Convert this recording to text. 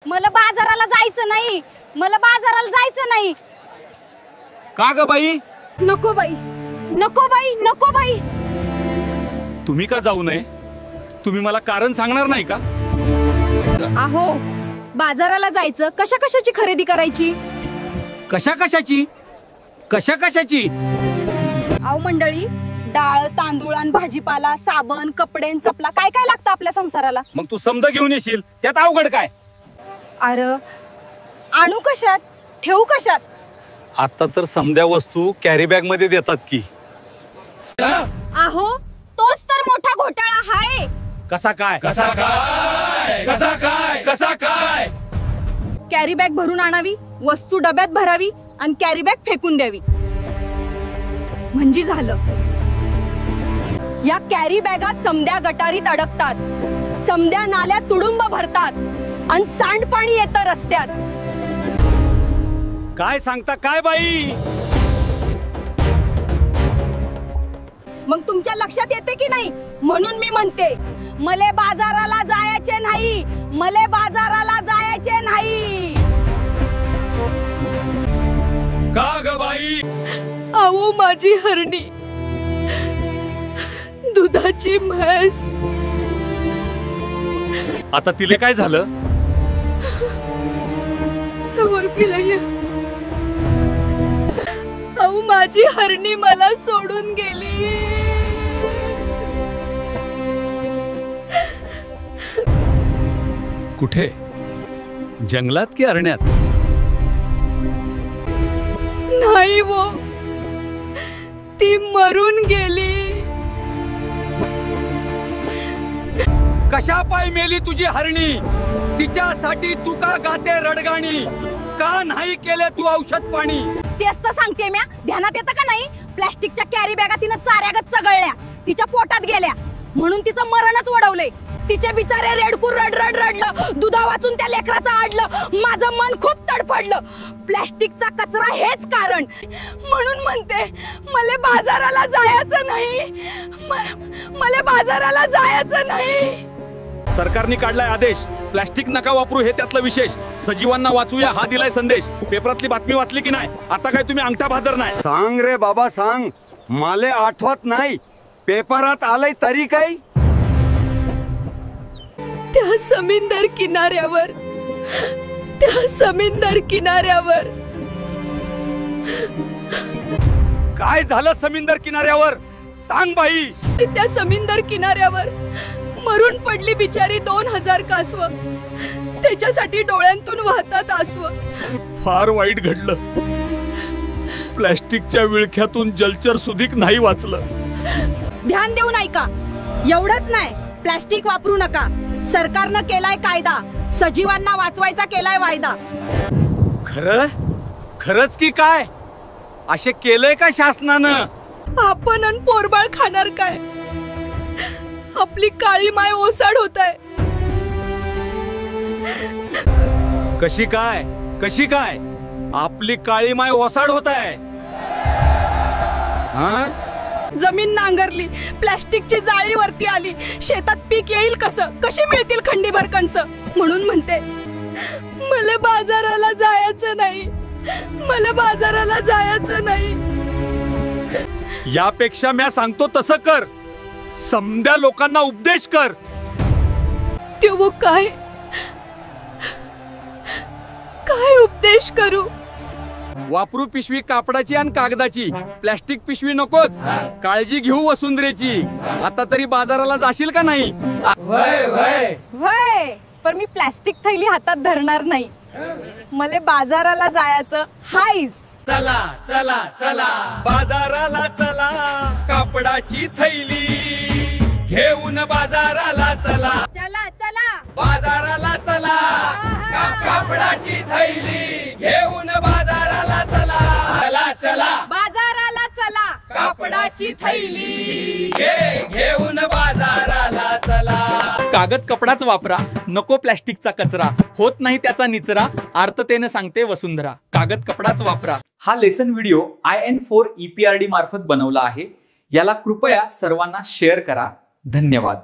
मला बाजाराला जायचं नाही, मला बाजाराला जायचं नाही। का ग बाई? नको बाई, नको बाई, नको बाई। तुम्ही का जाऊ नये? तुम्ही मला कारण सांगणार नाही का? अहो, बाजाराला जायचं, कशा कशाची खरेदी करायची? कशा कशाची? कशा कशाची? अहो मंडळी, डाळ, तांदूळ आणि भाजीपाला, साबण, कपडे, चपला काय काय लागतं आपल्या संसाराला? मग तू समजा घेऊन येशील, त्यात अवघड काय? अरे आणू कशात, ठेवू कशात? आता तर समध्या वस्तू कॅरी बॅग मध्ये देतात की। अहो, तोच तर मोठा घोटाळा आहे। कसा काय? कसा काय? कसा काय? कसा काय? कॅरी बॅग भरून आणावी, वस्तू डब्यात भरावी आणि कॅरी बॅग फेकून द्यावी, म्हणजे झालं। या कॅरी बॅगा समध्या गटारीत अडकतात, समध्या नाल्यात तुडुंब भरतात आणि सांडपाणी येतं रस्त्यात। काय सांगता काय बाई? मग तुमच्या लक्षात येते की नाही? म्हणून मी म्हणते, मले बाजाराला जायचे नाही, मले बाजाराला जायचे नाही। का ग बाई? अहो माझी हरणी, दुधाची म्हैस। आता तिले काय झालं? अहो माझी हरणी मला सोडून गेली। कुठे? जंगलात की अरण्यात? नाही वो, ती मरून गेली। कशा पाय मेली तुझी हरणी? तिच्यासाठी तू का गाते रडगाणी? का नाही केले तू औषध पाणी? तेच तर सांगते म्या, ध्यानात येतं का नाही? प्लास्टिकच्या कॅरी बॅगा तिनं चाऱ्यागत चगळल्या, तिच्या पोटात गेल्या, म्हणून तिचं मरणच ओढवलंय। तिचे बिचारे रेडकू रड रड रडलं, दुधा वाचून त्या लेकराचं आडलं, माझं मन खूप तडफडलं। प्लास्टिकचा कचरा हेच कारण, म्हणून म्हणते मला बाजाराला जायचं नाही, मला बाजाराला जायचं नाही। सरकारने काढलाय आदेश, प्लास्टिक नका वापरू हे त्यातलं विशेष। सजीवांना वाचूया हा दिलाय संदेश। पेपरातली बातमी वाचली की नाही? आता काय तुम्ही अंगठा भादर नाही? सांग रे बाबा सांग, माले आठवत नाही, पेपरात आलंय तरी काय? त्या समुद्र किनाऱ्यावर, त्या समुद्र किनाऱ्यावर। काय झालं समुद्र किनाऱ्यावर? सांग बाई। त्या समुद्र किनाऱ्यावर मरून पडली बिचारी 2000 कासव, त्याच्यासाठी डोळ्यांतून वाहतात आसव। फार वाईट घडलं, प्लास्टिकच्या विळख्यातून जलचर सुधीक नाही वाचलं। ध्यान देऊ नाही का? एवढंच नाही, प्लास्टिक वापरू नका, सरकारनं केलाय कायदा, सजीवांना वाचवायचा केलाय वायदा। खरं? खरंच की काय? असे केलंय का शासनानं? आपण अन पोरबाळ खाणार काय? आपली काळी माय ओसाड होत आहे। कशी काय? कशी काय? आपली काळी माय ओसाड होत आहे? जमीन नांगरली, प्लास्टिकची जाळी वरती आली, शेतात पीक येईल कसं? कशी मिळतील खंडीभर कणसं? म्हणून म्हणते मला बाजाराला जायचं नाही, मला बाजाराला जायचं नाही। यापेक्षा मी सांगतो तसं कर, समध्या लोकांना उपदेश कर। तो काय काय उपदेश करू? वापरू पिशवी कापडाची आणि कागदाची, प्लास्टिक पिशवी नकोच। काळजी घेऊ वसुंधरेची। आता तरी बाजाराला जाशील का नाही? वय, पण मी प्लास्टिक थैली हातात धरणार नाही, मला बाजाराला जायचं हायच। चला चला चला बाजाराला चला, कापडाची थैली घेऊन बाजाराला चला। चला चला बाजाराला चला, कापडाची थैली घेऊन बाजाराला चला। चला चला बाजाराला चला, कापडाची थैली घेऊन बाजाराला चला। कागद कपडाच वापरा, नको प्लास्टिकचा कचरा, होत नाही त्याचा निचरा, आर्ततेने सांगते वसुंधरा। कागद कपडाच वापरा। हा लेसन व्हिडिओ IN4 EPRD मार्फत बनवला आहे। याला कृपया सर्वांना शेअर करा। धन्यवाद।